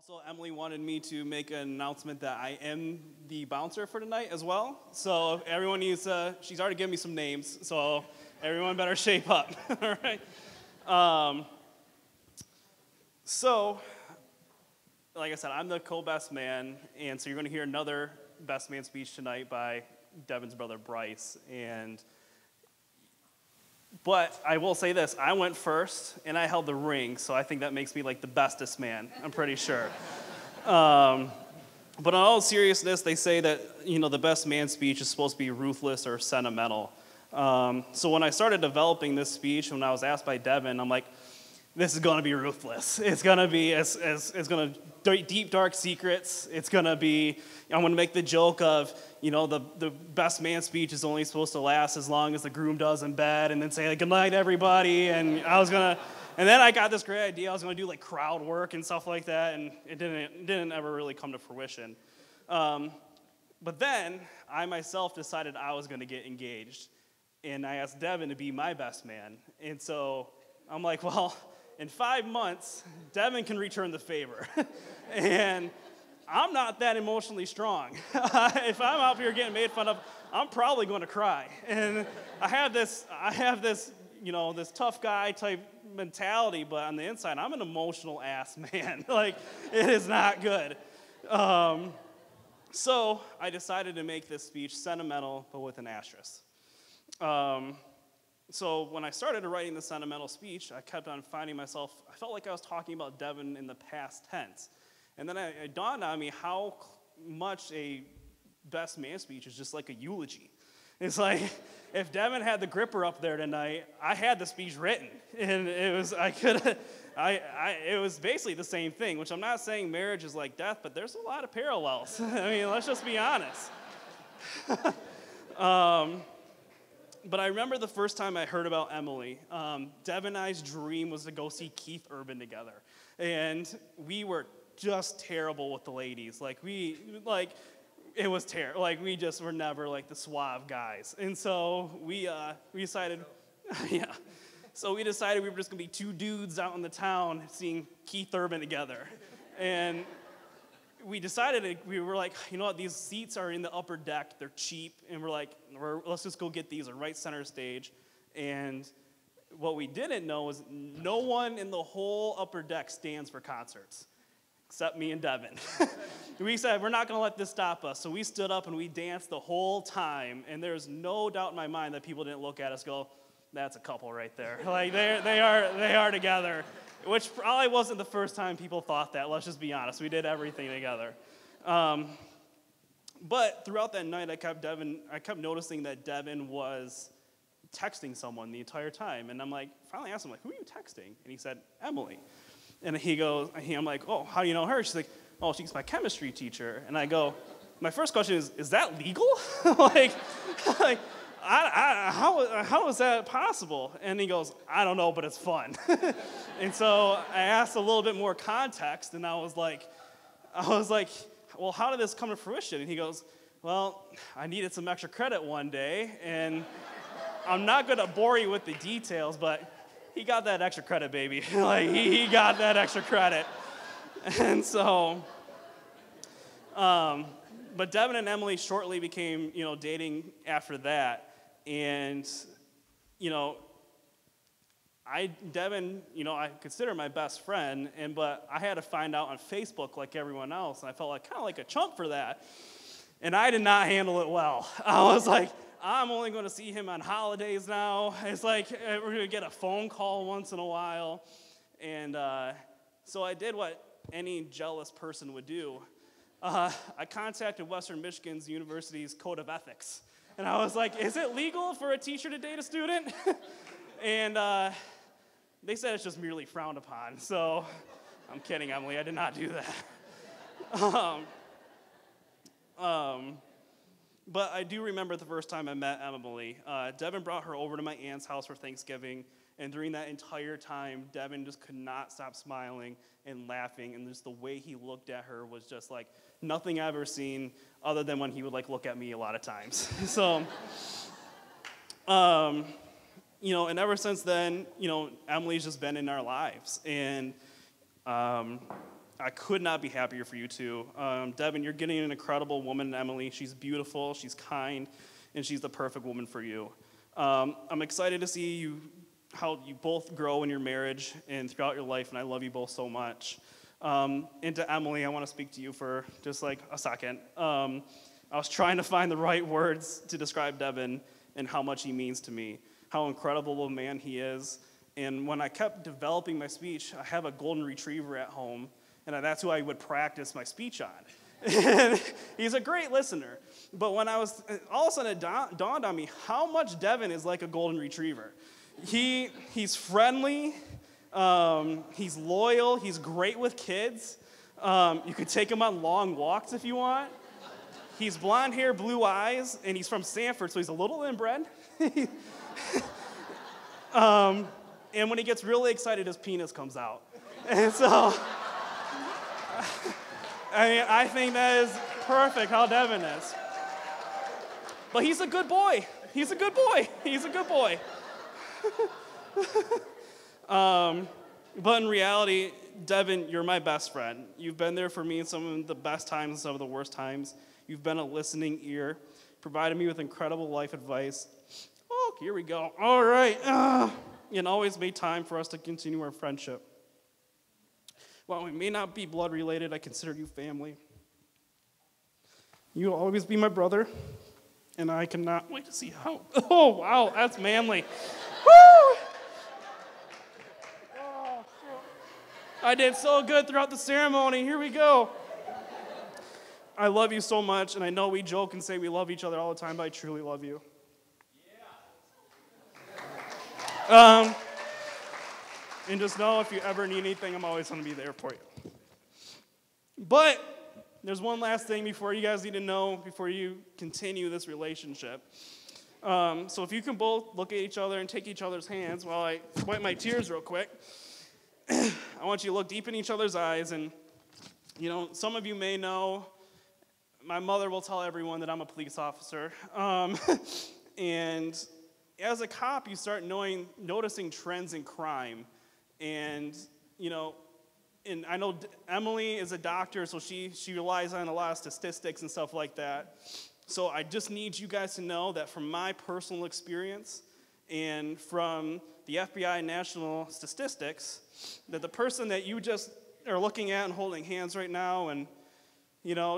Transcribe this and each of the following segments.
Also, Emily wanted me to make an announcement that I am the bouncer for tonight as well. So everyone needs she's already given me some names, so everyone better shape up, all right? So, like I said, I'm the co-best man, and so you're going to hear another best man speech tonight by Devin's brother, Bryce. But I will say this, I went first, and I held the ring, so I think that makes me like the bestest man, I'm pretty sure. But in all seriousness, they say that, the best man speech is supposed to be ruthless or sentimental. So when I started developing this speech, when I was asked by Devin, I'm like, this is going to be ruthless. It's going to be, it's going to deep, dark secrets. It's going to be, I'm going to make the joke of, the best man speech is only supposed to last as long as the groom does in bed, and then say, like, good night, everybody. And then I got this great idea. I was going to do, like, crowd work and stuff like that, and it didn't ever really come to fruition. But then I myself decided I was going to get engaged, and I asked Devin to be my best man. And so I'm like, well, in 5 months, Devin can return the favor. And I'm not that emotionally strong. If I'm out here getting made fun of, I'm probably going to cry. And I have this, this tough guy type mentality, but on the inside, I'm an emotional ass man. Like, it is not good. So I decided to make this speech sentimental, but with an asterisk. So when I started writing the sentimental speech, I kept on finding myself, I felt like I was talking about Devin in the past tense. And then it dawned on me how much a best man speech is just like a eulogy. It's like, if Devin had the gripper up there tonight, I had the speech written. And it was basically the same thing, which I'm not saying marriage is like death, but there's a lot of parallels. I mean, let's just be honest. But I remember the first time I heard about Emily. Devin and I's dream was to go see Keith Urban together. And we were just terrible with the ladies. It was terrible. Like, we just were never, like, the suave guys. And so we decided, yeah. So we decided we were just going to be two dudes out in the town seeing Keith Urban together. And we decided, we were like, you know what, these seats are in the upper deck, they're cheap, and we're like, let's just go get these, are right center stage. And what we didn't know was no one in the whole upper deck stands for concerts, except me and Devin. We said, we're not going to let this stop us, so we stood up and we danced the whole time, and there's no doubt in my mind that people didn't look at us and go, that's a couple right there. Like, they are together. Which probably wasn't the first time people thought that, let's just be honest. We did everything together. But throughout that night, I kept noticing that Devin was texting someone the entire time. And I'm like, finally asked him, like, who are you texting? And he said, Emily. And I'm like, oh, how do you know her? She's like, oh, she's my chemistry teacher. And I go, my first question is that legal? How is that possible? And he goes, I don't know, but it's fun. And so I asked a little bit more context, and I was like, well, how did this come to fruition? And he goes, well, I needed some extra credit one day, and I'm not going to bore you with the details, but he got that extra credit, baby. Like, he got that extra credit. And so, but Devin and Emily shortly became, dating after that. And, Devin, I consider my best friend, but I had to find out on Facebook like everyone else, and I felt kind of like a chump for that. And I did not handle it well. I was like, I'm only going to see him on holidays now. It's like we're going to get a phone call once in a while. And so I did what any jealous person would do. I contacted Western Michigan's University's Code of Ethics. And I was like, is it legal for a teacher to date a student? And they said it's just merely frowned upon. So I'm kidding, Emily. I did not do that. But I do remember the first time I met Emily. Devin brought her over to my aunt's house for Thanksgiving. And during that entire time, Devin just could not stop smiling and laughing. And just the way he looked at her was just like nothing I've ever seen, other than when he would look at me a lot of times. So, and ever since then, Emily's just been in our lives. And I could not be happier for you two. Devin, you're getting an incredible woman, Emily. She's beautiful, she's kind, and she's the perfect woman for you. I'm excited to see how you both grow in your marriage and throughout your life, and I love you both so much. And to Emily, I want to speak to you for just like a second. I was trying to find the right words to describe Devin and how much he means to me, how incredible of a man he is. And when I kept developing my speech, I have a golden retriever at home, and that's who I would practice my speech on. And he's a great listener. But when all of a sudden it dawned on me how much Devin is like a golden retriever. He's friendly, he's loyal, he's great with kids. You could take him on long walks if you want. He's blonde hair, blue eyes, and he's from Sanford, so he's a little inbred. And when he gets really excited, his penis comes out. And so, I think that is perfect how Devin is. But he's a good boy. He's a good boy. He's a good boy. But in reality, Devin, you're my best friend. You've been there for me in some of the best times and some of the worst times. You've been a listening ear, provided me with incredible life advice. Oh, here we go. All right. And always made time for us to continue our friendship. While we may not be blood related, I consider you family. You'll always be my brother, and I cannot wait to see how. Oh, wow, that's manly. Woo! Oh, I did so good throughout the ceremony. Here we go. I love you so much, and I know we joke and say we love each other all the time, but I truly love you. And just know if you ever need anything, I'm always going to be there for you. But there's one last thing before you guys need to know, before you continue this relationship. So if you can both look at each other and take each other's hands while I wipe my tears real quick. I want you to look deep in each other's eyes. And, some of you may know, my mother will tell everyone that I'm a police officer. And as a cop, you start noticing trends in crime. And, and I know Emily is a doctor, so she relies on a lot of statistics and stuff like that. So I just need you guys to know that from my personal experience and from the FBI national statistics, that the person that you just are looking at and holding hands right now and,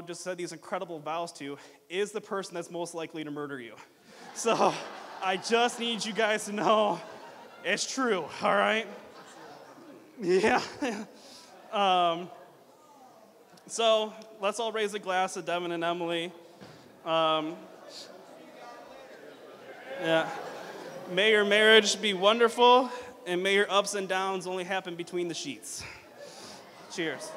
just said these incredible vows to is the person that's most likely to murder you. So I just need you guys to know it's true, all right? Yeah. So let's all raise a glass to Devin and Emily. Yeah. May your marriage be wonderful, and may your ups and downs only happen between the sheets. Cheers.